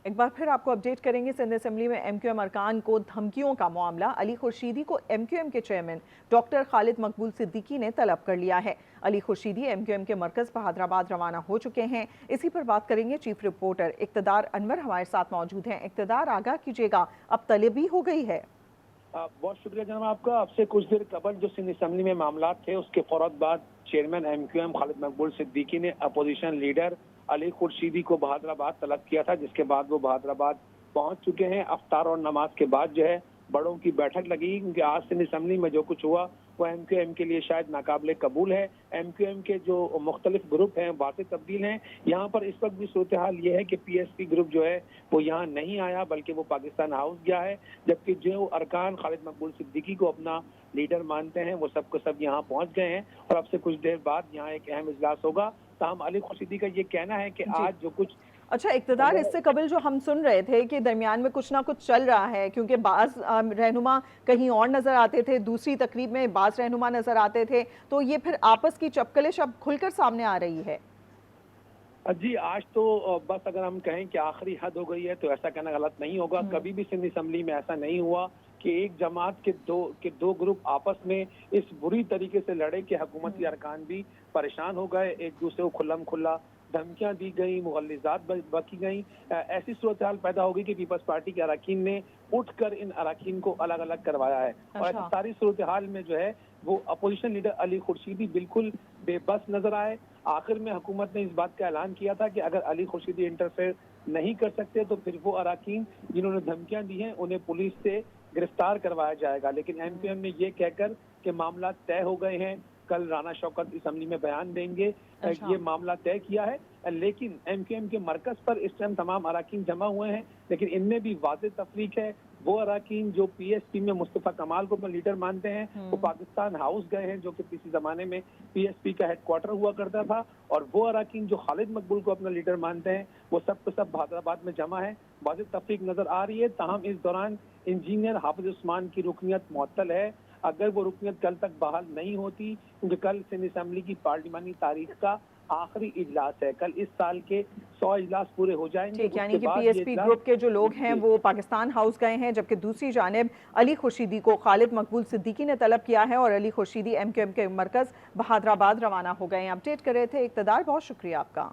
ایک بار پھر آپ کو اپڈیٹ کریں گے۔ سندھ اسمبلی میں ایم کیو ایم ارکان کو دھمکیوں کا معاملہ، علی خورشیدی کو ایم کیو ایم کے چیئرمین ڈاکٹر خالد مقبول صدیقی نے طلب کر لیا ہے۔ علی خورشیدی ایم کیو ایم کے مرکز بہادرآباد روانہ ہو چکے ہیں۔ اسی پر بات کریں گے چیف رپورٹر اقتدار انور ہمارے ساتھ موجود ہیں۔ اقتدار، آگاہ کیجیے گا، اب طلبی ہو گئی ہے؟ بہت شکریہ جناب آپ کا۔ اب سے کچھ دیر قبل جو سندھ اسمبلی میں معاملات تھے اس کے فوراً بعد چیئرمین ایم کیو ایم خالد مقبول صدیقی نے اپوزیشن لیڈر علی خورشیدی کو بہادرآباد طلب کیا تھا، جس کے بعد وہ بہادرآباد پہنچ چکے ہیں۔ افطار اور نماز کے بعد جو ہے بڑوں کی بیٹھک لگی، کیونکہ آج سندھ اسمبلی میں جو کچھ ہوا وہ ایم کیو ایم کے لیے شاید ناقابل قبول ہے۔ ایم کیو ایم کے جو مختلف گروپ ہیں واضح تبدیل ہیں۔ یہاں پر اس وقت بھی صورتحال یہ ہے کہ پی ایس پی گروپ جو ہے وہ یہاں نہیں آیا، بلکہ وہ پاکستان ہاؤس گیا ہے، جبکہ جو ارکان خالد مقبول صدیقی کو اپنا لیڈر مانتے ہیں وہ سب کو سب یہاں پہنچ گئے ہیں، اور اب سے کچھ دیر بعد یہاں ایک اہم اجلاس ہوگا۔ تاہم علی خورشیدی کا یہ کہنا ہے کہ آج جو کچھ اچھا اقتدار، اس سے قبل جو ہم سن رہے تھے کہ درمیان میں کچھ نہ کچھ چل رہا ہے، کیونکہ بعض رہنما کہیں اور نظر آتے تھے، دوسری تقریب میں بعض رہنما نظر آتے تھے، تو یہ پھر آپس کی چپکلش اب کھل کر سامنے آ رہی ہے؟ جی، آج تو بس اگر ہم کہیں کہ آخری حد ہو گئی ہے تو ایسا کہنا غلط نہیں ہوگا۔ کبھی بھی سندھ اسمبلی میں ایسا نہیں ہوا کہ ایک جماعت کے دو گروپ آپس میں اس بری طریقے سے لڑے کہ حکومتی ارکان بھی پریشان ہو گئے، ایک دوسرے کو کھلم کھلا دھمکیاں دی گئیں، مغلظات بکی گئیں۔ ایسی صورتحال پیدا ہوگی کہ پیپلز پارٹی کے اراکین نے اٹھ کر ان اراکین کو الگ الگ کروایا ہے، اور ایسی ساری صورتحال میں جو ہے وہ اپوزیشن لیڈر علی خورشیدی بالکل بے بس نظر آئے۔ آخر میں حکومت نے اس بات کا اعلان کیا تھا کہ اگر علی خورشیدی انٹرفیئر نہیں کر سکتے تو پھر وہ اراکین جنہوں نے دھمکیاں دی ہیں انہیں پولیس سے گرفتار کروایا جائے گا، لیکن ایم کیو ایم نے یہ کہہ کر کہ معاملات طے ہو گئے ہیں، کل رانا شوکت اسمبلی میں بیان دیں گے، یہ معاملہ طے کیا ہے۔ لیکن ایم کیو ایم کے مرکز پر اس ٹائم تمام اراکین جمع ہوئے ہیں، لیکن ان میں بھی واضح تفریق ہے۔ وہ اراکین جو پی ایس پی میں مصطفیٰ کمال کو اپنا لیڈر مانتے ہیں وہ پاکستان ہاؤس گئے ہیں، جو کہ کسی زمانے میں پی ایس پی کا ہیڈ کوارٹر ہوا کرتا تھا، اور وہ اراکین جو خالد مقبول کو اپنا لیڈر مانتے ہیں وہ سب کو سب بہادرآباد میں جمع ہے۔ واضح تفریق نظر آ رہی ہے، تاہم اس دوران انجینئر حافظ عثمان کی رکنیت معطل ہے۔ اگر وہ رکنیت کل تک بحال نہیں ہوتی، کیونکہ کل سندھ اسمبلی کی پارلیمانی تاریخ کا آخری اجلاس ہے، کل اس سال کے 100 اجلاس پورے ہو جائیں گے۔ یعنی کہ پی ایس پی گروپ کے جو لوگ ہیں وہ پاکستان ہاؤس گئے ہیں، جبکہ دوسری جانب علی خورشیدی کو خالد مقبول صدیقی نے طلب کیا ہے، اور علی خورشیدی ایم کیو ایم کے مرکز بہادرآباد روانہ ہو گئے ہیں۔ اپڈیٹ کر رہے تھے اقتدار، بہت شکریہ آپ کا۔